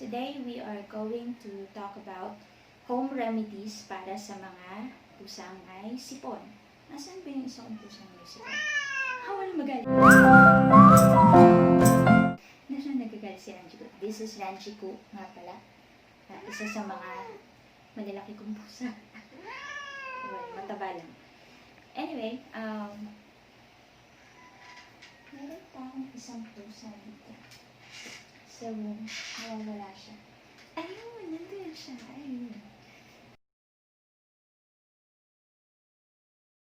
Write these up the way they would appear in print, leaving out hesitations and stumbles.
Today we are going to talk about home remedies para sa mga pusang may sipon. Nasaan ba yung isang pusang may sipon? Wala magaling. Nasaan nagagalit si Ranjiku? This is Ranjiku nga pala. Isa sa mga malalaki kong pusa. Well, mataba lang. Anyway, meron pa akong isang pusa dito. So, nawawala siya. Ayun, nandun siya. Ayun.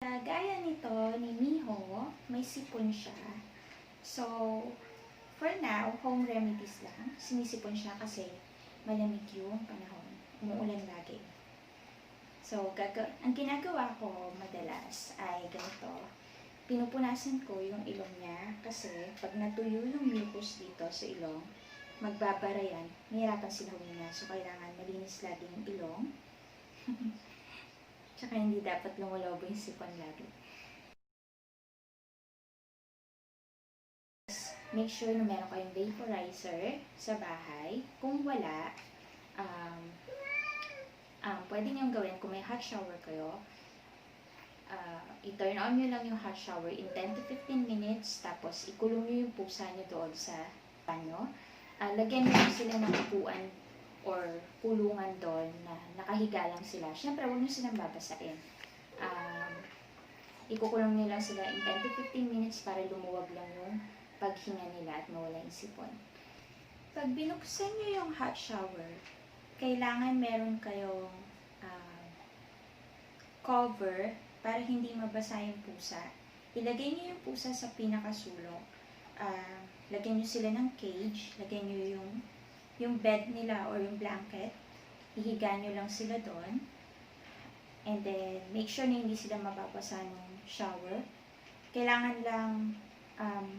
Gaya nito ni Miho, may sipon siya. So, for now, home remedies lang. Sinisipon siya kasi malamig yung panahon. Umuulan lagi. So, ang ginagawa ko madalas ay ganito. Pinupunasan ko yung ilong niya kasi pag natuyo yung mucus dito sa ilong, magbabara yan, mahirapan sila huminga. So, kailangan malinis lagi yung ilong. Tsaka hindi dapat lumalobo yung sipon lagi. Make sure na meron kayong vaporizer sa bahay. Kung wala, pwede niyong gawin kung may hot shower kayo. I-turn on nyo lang yung hot shower in 10 to 15 minutes. Tapos, ikulong nyo yung pusa nyo doon sa banyo. Lagyan nyo sila ng upuan or pulungan doon na nakahiga lang sila. Siyempre, huwag nyo silang babasain. Ikukulong nyo lang sila in 10 to 15 minutes para lumuwag lang yung paghinga nila at mawala yung sipon. Pag binuksan nyo yung hot shower, kailangan meron kayong cover para hindi mabasa yung pusa. Ilagay nyo yung pusa sa pinakasulok. Lagyan nyo sila ng cage, lagyan nyo yung bed nila or yung blanket, ihiga nyo lang sila doon, and then make sure na hindi sila mababasa ng shower. Kailangan lang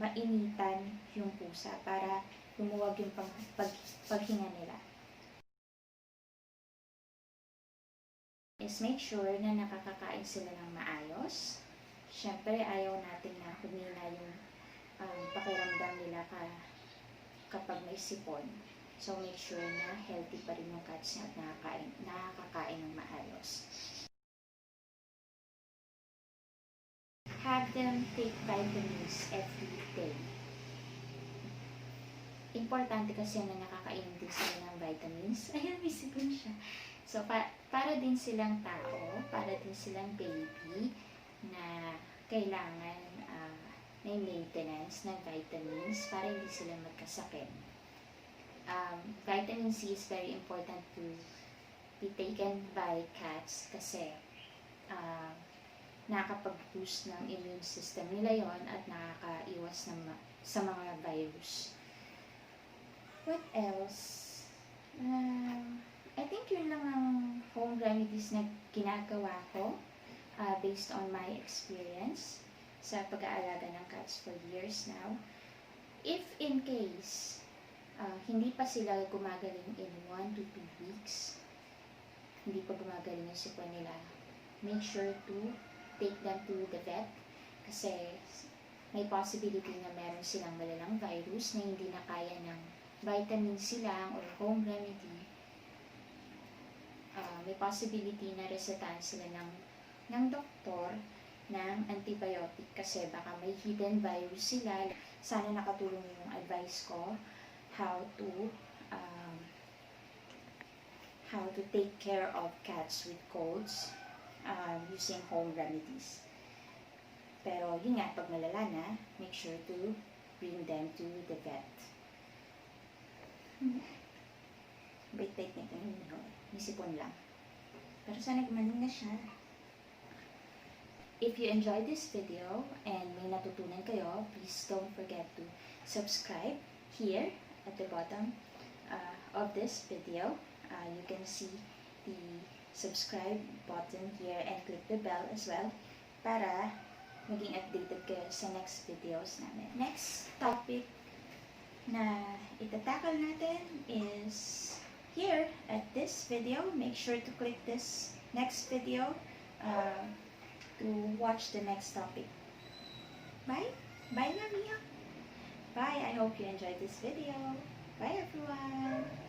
mainitan yung pusa para lumuwag yung paghinga nila. Is make sure na nakakakain sila ng maayos. Siyempre, ayaw natin na humina yung pakiramdam nila kapag may sipon. So, make sure na healthy pa rin yung cats niya at nakakakain ng maayos. Have them take vitamins every day. Importante kasi na nakakain din sila ng vitamins. Ayan, may sipon siya. So, para din silang tao, para din silang baby na kailangan may maintenance ng vitamins para hindi sila magkasakit. Vitamin C is very important to be taken by cats kasi nakakapag-boost ng immune system nila yon at nakakaiwas sa mga virus. What else? I think yun lang ang home remedies na ginagawa ko based on my experience sa pag-aalaga ng cats for years now. If in case hindi pa sila gumagaling in 1 to 2 weeks, hindi pa gumagaling yung sipon nila, make sure to take them to the vet kasi may possibility na meron silang malalang virus na hindi na kaya ng vitamin silang or home remedy. May possibility na resetahan sila ng doktor ng antibiotic kasi baka may hidden virus sila. Sana nakatulong yung advice ko how to take care of cats with colds using home remedies. Pero yun nga, pag malala na, make sure to bring them to the vet. Bait-bait nito yung may sipon lang. Pero sana gumaling na siya. If you enjoyed this video and may natutunan kayo, please don't forget to subscribe here at the bottom of this video. You can see the subscribe button here and click the bell as well para maging updated kayo sa next videos namin. Next topic na itatakal natin is here at this video. Make sure to click this next video to watch the next topic. Bye! Bye na, Mia! Bye! I hope you enjoyed this video. Bye, everyone!